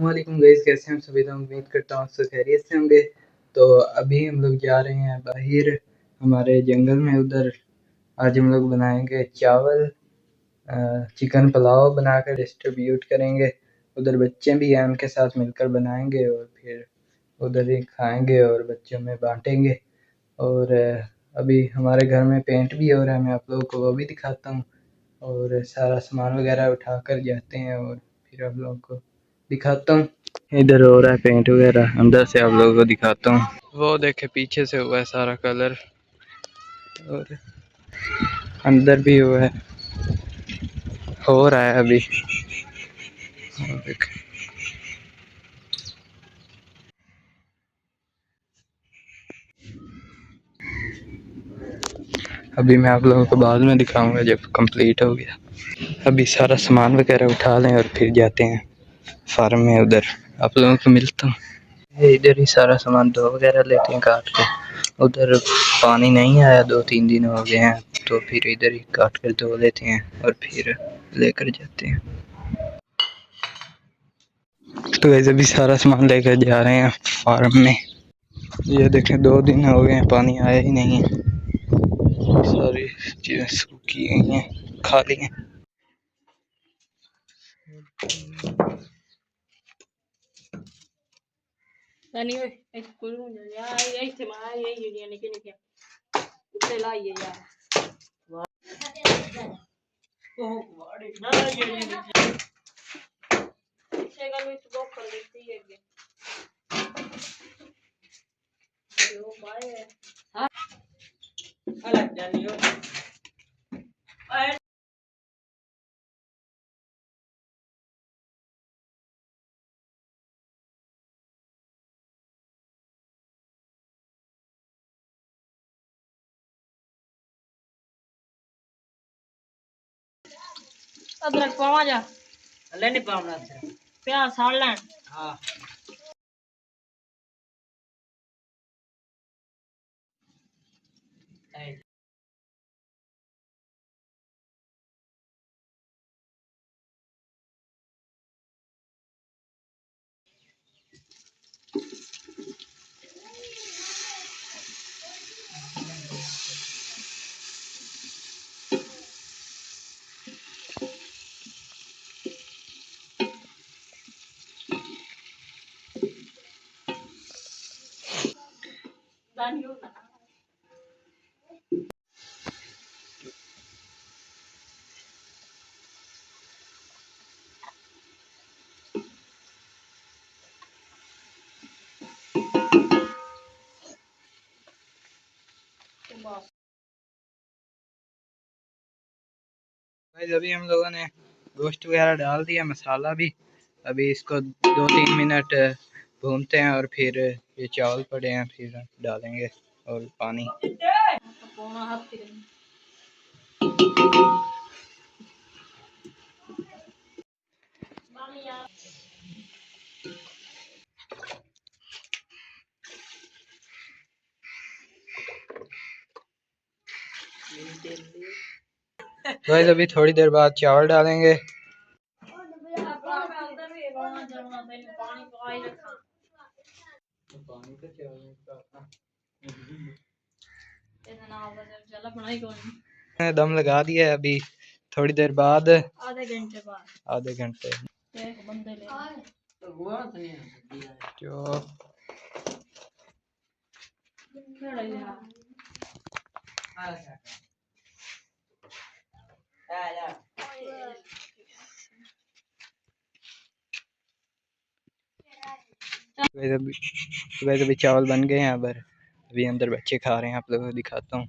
वालेकुम गाइस, कैसे हैं सभी। तो उम्मीद करता हूँ सब खैरियत से होंगे। तो अभी हम लोग जा रहे हैं बाहर हमारे जंगल में। उधर आज हम लोग बनाएंगे चावल, चिकन पुलाव बनाकर डिस्ट्रीब्यूट करेंगे। उधर बच्चे भी हैं, उनके साथ मिलकर बनाएंगे और फिर उधर ही खाएंगे और बच्चों में बांटेंगे। और अभी हमारे घर में पेंट भी हो रहा है, मैं आप लोगों को वो भी दिखाता हूँ। और सारा सामान वगैरह उठा कर जाते हैं और फिर आप लोगों को दिखाता हूँ। इधर हो रहा है पेंट वगैरह, अंदर से आप लोगों को दिखाता हूँ। वो देखे पीछे से हुआ है सारा कलर और अंदर भी हुआ है, हो रहा है अभी। देखे अभी मैं आप लोगों को बाद में दिखाऊंगा जब कंप्लीट हो गया। अभी सारा सामान वगैरह उठा लें और फिर जाते हैं फार्म में। उधर आप लोगों को मिलता हूँ। इधर ही सारा सामान धो वगैरह लेते हैं काट के। उधर पानी नहीं आया, 2-3 दिन हो गए हैं, तो फिर इधर ही काट कर धो लेते हैं और फिर लेकर जाते हैं। तो वैसे भी सारा सामान लेकर जा रहे हैं फार्म में। ये देखें 2 दिन हो गए हैं, पानी आया ही नहीं है, सारी चीज़ें सूखी गई हैं, खाली हैं। अदरक पावा जा लेने पावना प्याज साड़ लें। हाँ अभी हम लोगों ने गोश्त वगैरह डाल दिया, मसाला भी। अभी इसको 2-3 मिनट भूनते हैं और फिर ये चावल पड़े हैं फिर डालेंगे और पानी। तो अभी थोड़ी देर बाद चावल डालेंगे। दम लगा दिया है। अभी थोड़ी देर बाद, आधे घंटे जो वैसे भी चावल बन गए हैं। अब अभी अंदर बच्चे खा रहे हैं, आप लोगों को दिखाता हूँ।